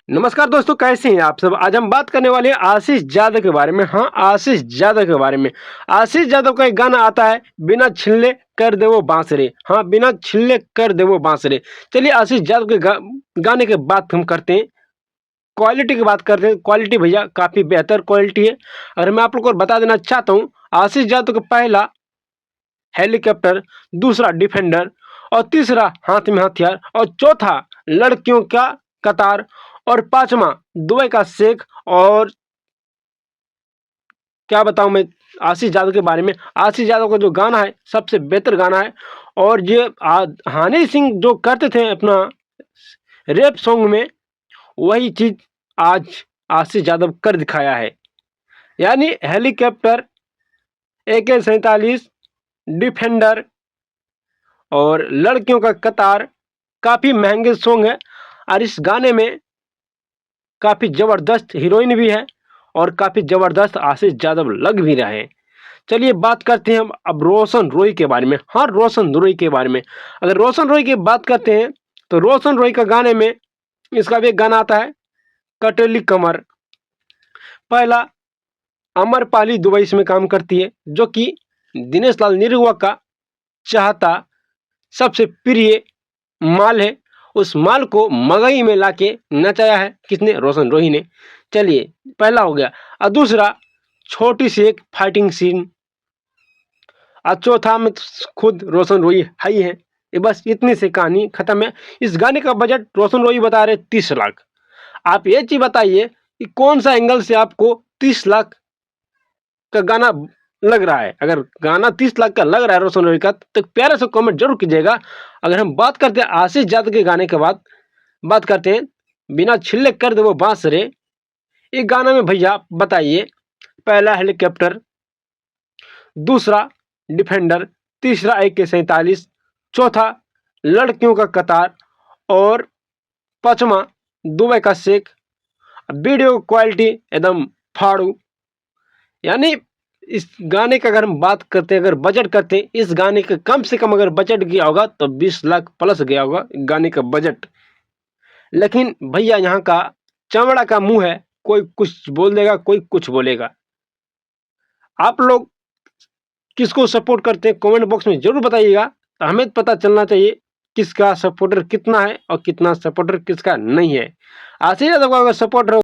नमस्कार दोस्तों, कैसे हैं आप सब। आज हम बात करने वाले हैं आशीष यादव के बारे में। हाँ, आशीष यादव के बारे में। आशीष यादव का एक गाना आता है, बिना छिल्ले कर दे वो बांसुरी। हाँ, बिना छिल्ले कर दे वो बांसुरी। चलिए आशीष यादव के गाने के बात हम करते हैं, क्वालिटी की बात करते हैं। क्वालिटी भैया काफी बेहतर क्वालिटी है। अगर मैं आप लोग को बता देना चाहता हूँ, आशीष यादव का पहला हेलीकॉप्टर, दूसरा डिफेंडर और तीसरा हाथ में हथियार और चौथा लड़कियों का कतार और पांचवा दुबई का शेख। और क्या बताऊं मैं आशीष यादव के बारे में। आशीष यादव का जो गाना है सबसे बेहतर गाना है। और ये हनी सिंह जो करते थे अपना रैप सॉन्ग में, वही चीज आज आशीष यादव कर दिखाया है। यानी हेलीकॉप्टर, AK-47, डिफेंडर और लड़कियों का कतार काफी महंगे सॉन्ग है। और इस गाने में काफी जबरदस्त हीरोइन भी है और काफी जबरदस्त आशीष यादव लग भी रहे हैं। चलिए बात करते हैं हम अब रोशन रॉय के बारे में। हाँ, रोशन रॉय के बारे में अगर रोशन रॉय की बात करते हैं तो रोशन रॉय का गाने में इसका भी एक गाना आता है, कटेली कमर। पहला अमरपाली दुबई इसमें काम करती है, जो कि दिनेश लाल निरहुआ का चाहता सबसे प्रिय माल है। उस माल को मगई में लाके नचाया है किसने? रोशन रॉय ने। चलिए पहला हो गया। और दूसरा छोटी सी एक फाइटिंग सीन। और चौथा में खुद रोशन रॉय है ही है। ये बस इतनी सी कहानी खत्म है। इस गाने का बजट रोशन रॉय बता रहे 30 लाख। आप ये चीज बताइए कि कौन सा एंगल से आपको 30 लाख का गाना लग रहा है। अगर गाना 30 लाख का लग रहा है रोशन रॉय का, तो प्यारे से कमेंट जरूर कीजिएगा। अगर हम बात करते हैं आशीष यादव के गाने के बाद, बात करते हैं बिना छिल्ले कर दे वो बांसुरी। इस गाना में भैया बताइए, पहला हेलीकॉप्टर, दूसरा डिफेंडर, तीसरा AK-47, चौथा लड़कियों का कतार और पांचवा दुबई का शेख। वीडियो क्वालिटी एकदम फाड़ू। यानी इस गाने का अगर हम बात करते हैं, अगर बजट करते हैं, इस गाने का कम से कम अगर बजट गया होगा तो 20 लाख प्लस गया होगा गाने का बजट। लेकिन भैया यहाँ का चमड़ा का मुंह है, कोई कुछ बोल देगा, कोई कुछ बोलेगा। आप लोग किसको सपोर्ट करते हैं कमेंट बॉक्स में जरूर बताइएगा। तो हमें पता चलना चाहिए किसका सपोर्टर कितना है और कितना सपोर्टर किसका नहीं है। आशीष यादव का अगर सपोर्टर